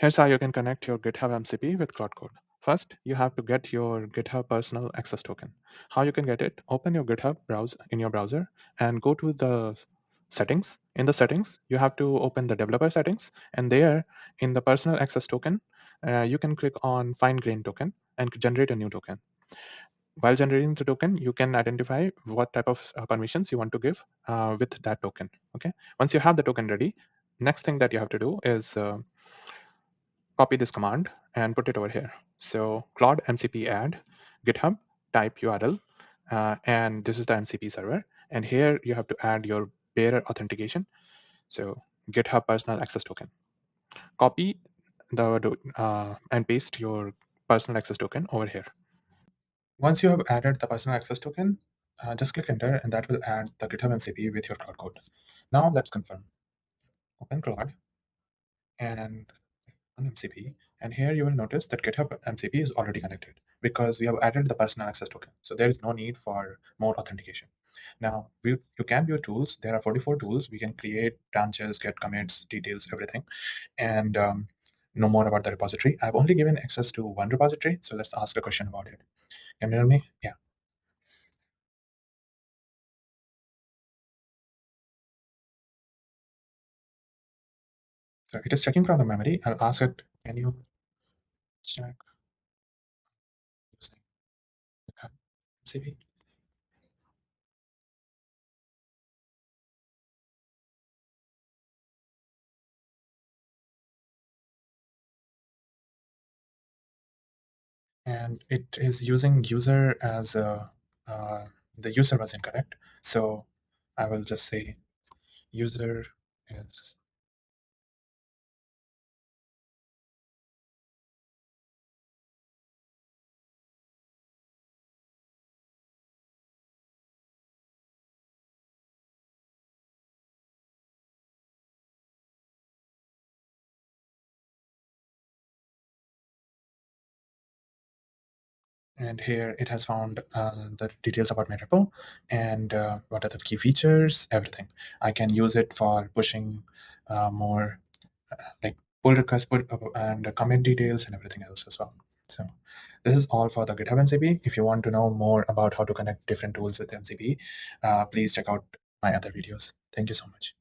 Here's how you can connect your GitHub MCP with Claude Code. First, you have to get your GitHub personal access token. How you can get it? Open your GitHub browser in your browser and go to the settings. In the settings, you have to open the developer settings, and there in the personal access token, you can click on find grain token and generate a new token. While generating the token, you can identify what type of permissions you want to give with that token. Okay. Once you have the token ready, next thing that you have to do is copy this command and put it over here. So Claude MCP add GitHub type URL, and this is the MCP server. And here you have to add your bearer authentication. So GitHub personal access token. Copy and paste your personal access token over here. Once you have added the personal access token, just click enter, and that will add the GitHub MCP with your Claude Code. Now let's confirm. Open Claude and MCP, and here you will notice that GitHub MCP is already connected because we have added the personal access token. So there is no need for more authentication. Now you can view tools. There are 44 tools. We can create branches, get commits, details, everything, and know more about the repository. I've only given access to one repository, so let's ask a question about it. Can you hear me? Yeah. So it is checking from the memory. I'll ask it, can you check using GitHub MCP? And it is using user as the user was incorrect. So I will just say user is, and here it has found the details about my repo and what are the key features, everything. I can use it for pushing more like pull requests, and commit details and everything else as well. So this is all for the GitHub MCP. If you want to know more about how to connect different tools with MCP, please check out my other videos. Thank you so much.